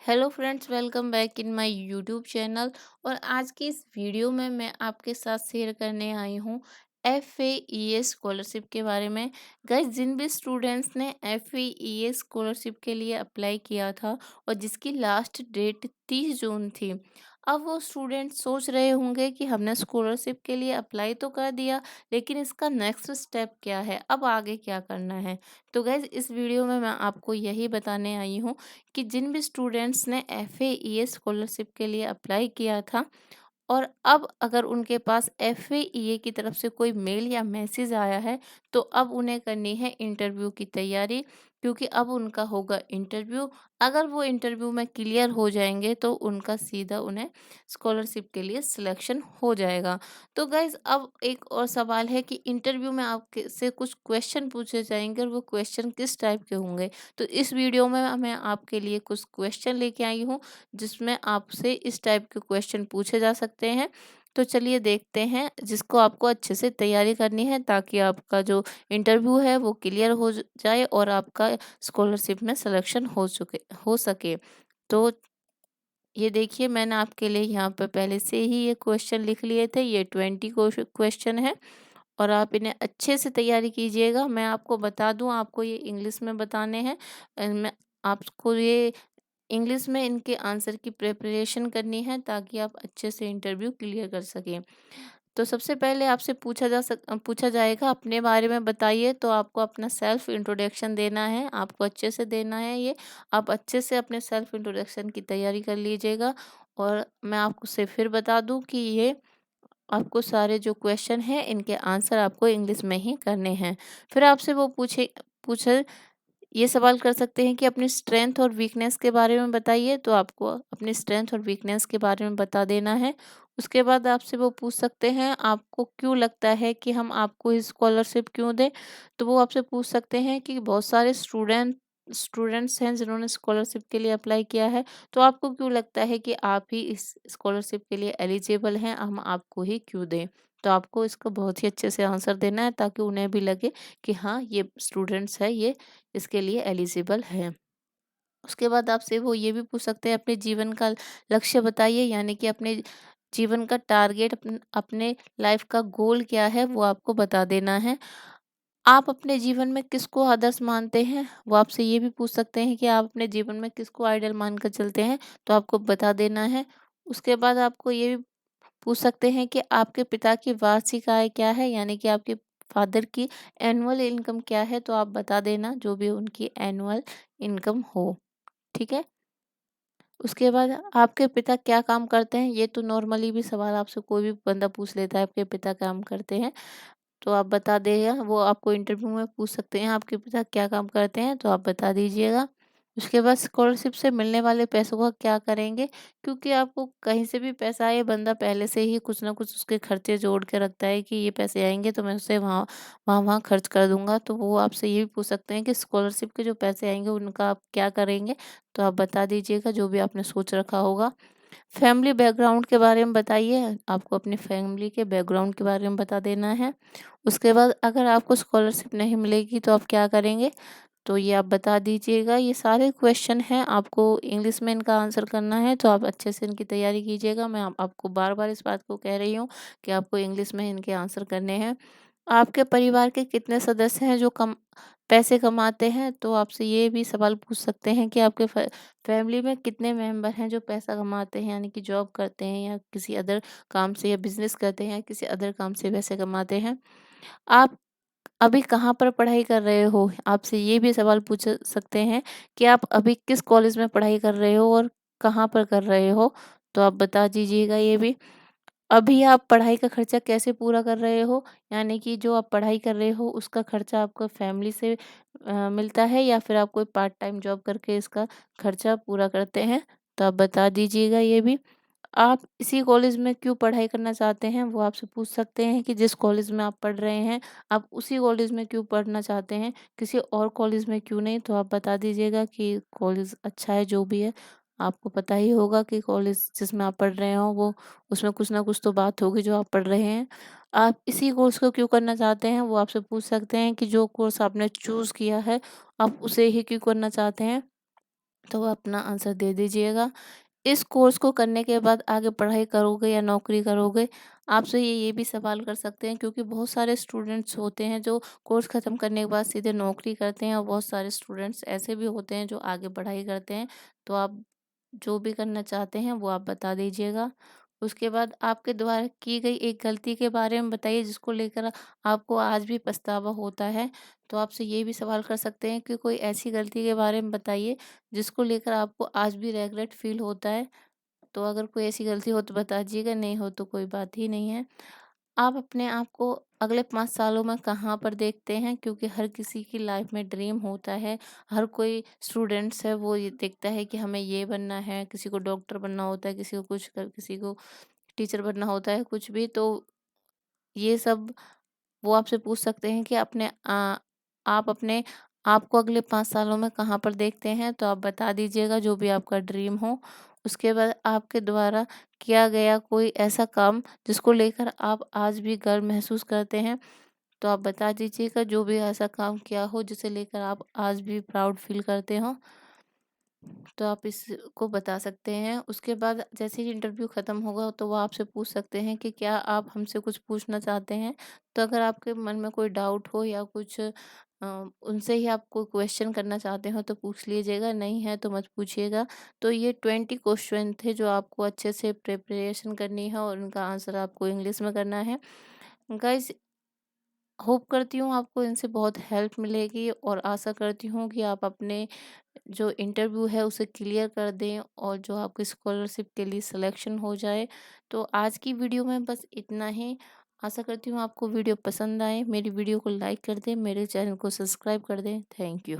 Hello friends, welcome back in my YouTube channel. और आज की इस वीडियो में मैं आपके साथ शेयर करने आई हूँ FAES स्कॉलरशिप के बारे में। गाइस, जिन भी स्टूडेंट्स ने FAES स्कॉलरशिप के लिए अप्लाई किया था और जिसकी लास्ट डेट 30 जून थी, अब वो स्टूडेंट सोच रहे होंगे कि हमने स्कॉलरशिप के लिए अप्लाई तो कर दिया, लेकिन इसका नेक्स्ट स्टेप क्या है, अब आगे क्या करना है। तो गाइस, इस वीडियो में मैं आपको यही बताने आई हूँ कि जिन भी स्टूडेंट्स ने FAES स्कॉलरशिप के लिए अप्लाई किया था और अब अगर उनके पास FAEA की तरफ से कोई मेल या मैसेज आया है, तो अब उन्हें करनी है इंटरव्यू की तैयारी, क्योंकि अब उनका होगा इंटरव्यू। अगर वो इंटरव्यू में क्लियर हो जाएंगे तो उनका सीधा उन्हें स्कॉलरशिप के लिए सिलेक्शन हो जाएगा। तो गाइज, अब एक और सवाल है कि इंटरव्यू में आपके से कुछ क्वेश्चन पूछे जाएंगे और वो क्वेश्चन किस टाइप के होंगे। तो इस वीडियो में मैं आपके लिए कुछ क्वेश्चन लेके आई हूँ जिसमें आपसे इस टाइप के क्वेश्चन पूछे जा सकते हैं। तो चलिए देखते हैं, जिसको आपको अच्छे से तैयारी करनी है ताकि आपका जो इंटरव्यू है वो क्लियर हो जाए और आपका स्कॉलरशिप में सिलेक्शन हो सके। तो ये देखिए, मैंने आपके लिए यहाँ पे पहले से ही ये क्वेश्चन लिख लिए थे। ये 20 क्वेश्चन है और आप इन्हें अच्छे से तैयारी कीजिएगा। मैं आपको बता दूं, आपको ये इंग्लिश में बताने हैं। मैं आपको ये इंग्लिश में इनके आंसर की प्रिपरेशन करनी है ताकि आप अच्छे से इंटरव्यू क्लियर कर सकें। तो सबसे पहले आपसे पूछा जाएगा अपने बारे में बताइए। तो आपको अपना सेल्फ इंट्रोडक्शन देना है, आपको अच्छे से देना है ये। आप अच्छे से अपने सेल्फ इंट्रोडक्शन की तैयारी कर लीजिएगा। और मैं आपको से फिर बता दूं कि ये आपको सारे जो क्वेश्चन हैं इनके आंसर आपको इंग्लिश में ही करने हैं। फिर आपसे वो पूछे ये सवाल कर सकते हैं कि अपनी स्ट्रेंथ और वीकनेस के बारे में बताइए। तो आपको अपनी स्ट्रेंथ और वीकनेस के बारे में बता देना है। उसके बाद आपसे वो पूछ सकते हैं आपको क्यों लगता है कि हम आपको स्कॉलरशिप क्यों दें। तो वो आपसे पूछ सकते हैं कि बहुत सारे स्टूडेंट्स हैं जिन्होंने स्कॉलरशिप के लिए अप्लाई किया है, तो आपको क्यों लगता है कि आप ही इस स्कॉलरशिप के लिए एलिजिबल हैं, हम आपको ही क्यों दें। तो आपको इसका बहुत ही अच्छे से आंसर देना है ताकि उन्हें भी लगे कि हाँ, ये स्टूडेंट्स है, ये इसके लिए एलिजिबल है। उसके बाद आपसे वो ये भी पूछ सकते हैं अपने जीवन का लक्ष्य बताइए, यानी कि अपने जीवन का टारगेट, अपने लाइफ का गोल क्या है वो आपको बता देना है। आप अपने जीवन में किसको आदर्श मानते हैं, वो आपसे ये भी पूछ सकते हैं कि आप अपने जीवन में किसको आइडल मानकर चलते हैं, तो आपको बता देना है। उसके बाद आपको ये भी पूछ सकते हैं कि आपके पिता की वार्षिक आय क्या है, यानी कि आपके फादर की एनुअल इनकम क्या है, तो आप बता देना जो भी उनकी एनुअल इनकम हो। ठीक है। उसके बाद आपके पिता क्या काम करते हैं, ये तो नॉर्मली भी सवाल आपसे कोई भी बंदा पूछ लेता है, आपके पिता काम करते हैं तो आप बता देगा। वो आपको इंटरव्यू में पूछ सकते हैं आपके पिता क्या काम करते हैं, तो आप बता दीजिएगा। उसके बाद स्कॉलरशिप से मिलने वाले पैसों का क्या करेंगे, क्योंकि आपको कहीं से भी पैसा आए, बंदा पहले से ही कुछ ना कुछ उसके खर्चे जोड़ के रखता है कि ये पैसे आएंगे तो मैं उसे वहाँ वहाँ वहाँ खर्च कर दूंगा। तो वो आपसे ये भी पूछ सकते हैं कि स्कॉलरशिप के जो पैसे आएंगे उनका आप क्या करेंगे, तो आप बता दीजिएगा जो भी आपने सोच रखा होगा। फैमिली बैकग्राउंड के बारे में बताइए, आपको अपनी फैमिली के बैकग्राउंड के बारे में बता देना है। उसके बाद अगर आपको स्कॉलरशिप नहीं मिलेगी तो आप क्या करेंगे, तो ये आप बता दीजिएगा। ये सारे क्वेश्चन हैं, आपको इंग्लिश में इनका आंसर करना है, तो आप अच्छे से इनकी तैयारी कीजिएगा। मैं आपको बार बार इस बात को कह रही हूँ कि आपको इंग्लिश में इनके आंसर करने हैं। आपके परिवार के कितने सदस्य हैं जो कम पैसे कमाते हैं, तो आपसे ये भी सवाल पूछ सकते हैं कि आपके फैमिली में कितने मेंबर हैं जो पैसा कमाते हैं, यानी कि जॉब करते हैं या किसी अदर काम से, या बिजनेस करते हैं या किसी अदर काम से पैसे कमाते हैं। आप अभी कहाँ पर पढ़ाई कर रहे हो, आपसे ये भी सवाल पूछ सकते हैं कि आप अभी किस कॉलेज में पढ़ाई कर रहे हो और कहाँ पर कर रहे हो, तो आप बता दीजिएगा ये भी। अभी आप पढ़ाई का खर्चा कैसे पूरा कर रहे हो, यानी कि जो आप पढ़ाई कर रहे हो उसका खर्चा आपका फैमिली से मिलता है या फिर आप कोई पार्ट टाइम जॉब करके इसका खर्चा पूरा करते हैं, तो आप बता दीजिएगा ये भी। आप इसी कॉलेज में क्यों पढ़ाई करना चाहते हैं, वो आपसे पूछ सकते हैं कि जिस कॉलेज में आप पढ़ रहे हैं आप उसी कॉलेज में क्यों पढ़ना चाहते हैं, किसी और कॉलेज में क्यों नहीं, तो आप बता दीजिएगा कि कॉलेज अच्छा है जो भी है। आपको पता ही होगा कि कॉलेज जिसमें आप पढ़ रहे हो वो, उसमें कुछ ना कुछ तो बात होगी जो आप पढ़ रहे हैं। आप इसी कोर्स को क्यों करना चाहते हैं, वो आपसे पूछ सकते हैं कि जो कोर्स आपने चूज़ किया है आप उसे ही क्यों करना चाहते हैं। तो अपना आंसर दे दीजिएगा। इस कोर्स को करने के बाद आगे पढ़ाई करोगे या नौकरी करोगे? आपसे ये भी सवाल कर सकते हैं, क्योंकि बहुत सारे स्टूडेंट्स होते हैं जो कोर्स ख़त्म करने के बाद सीधे नौकरी करते हैं, और बहुत सारे स्टूडेंट्स ऐसे भी होते हैं जो आगे पढ़ाई करते हैं। तो आप जो भी करना चाहते हैं वो आप बता दीजिएगा। उसके बाद आपके द्वारा की गई एक गलती के बारे में बताइए जिसको लेकर आपको आज भी पछतावा होता है। तो आपसे ये भी सवाल कर सकते हैं कि कोई ऐसी गलती के बारे में बताइए जिसको लेकर आपको आज भी रिग्रेट फ़ील होता है। तो अगर कोई ऐसी गलती हो तो बता दीजिएगा, नहीं हो तो कोई बात ही नहीं है। आप अपने आप को अगले 5 सालों में कहाँ पर देखते हैं? क्योंकि हर किसी की लाइफ़ में ड्रीम होता है। हर कोई स्टूडेंट्स है वो ये देखता है कि हमें ये बनना है, किसी को डॉक्टर बनना होता है, किसी को कुछ कर किसी को टीचर बनना होता है, कुछ भी। तो ये सब वो आपसे पूछ सकते हैं कि आप अपने आप को अगले 5 सालों में कहाँ पर देखते हैं? तो आप बता दीजिएगा जो भी आपका ड्रीम हो। उसके बाद आपके द्वारा किया गया कोई ऐसा काम जिसको लेकर आप आज भी गर्व महसूस करते हैं? तो आप बता दीजिएगा जो भी ऐसा काम किया हो जिसे लेकर आप आज भी प्राउड फ़ील करते हों। तो आप इसको बता सकते हैं। उसके बाद जैसे ही इंटरव्यू ख़त्म होगा तो वो आपसे पूछ सकते हैं कि क्या आप हमसे कुछ पूछना चाहते हैं? तो अगर आपके मन में कोई डाउट हो या कुछ उनसे ही आप कोई क्वेश्चन करना चाहते हो तो पूछ लीजिएगा, नहीं है तो मत पूछिएगा। तो ये 20 क्वेश्चन थे जो आपको अच्छे से प्रिपरेशन करनी है और उनका आंसर आपको इंग्लिश में करना है। गाइज़, होप करती हूँ आपको इनसे बहुत हेल्प मिलेगी, और आशा करती हूँ कि आप अपने जो इंटरव्यू है उसे क्लियर कर दें और जो आपकी स्कॉलरशिप के लिए सिलेक्शन हो जाए। तो आज की वीडियो में बस इतना ही। आशा करती हूँ आपको वीडियो पसंद आए। मेरी वीडियो को लाइक कर दें, मेरे चैनल को सब्सक्राइब कर दें। Thank you.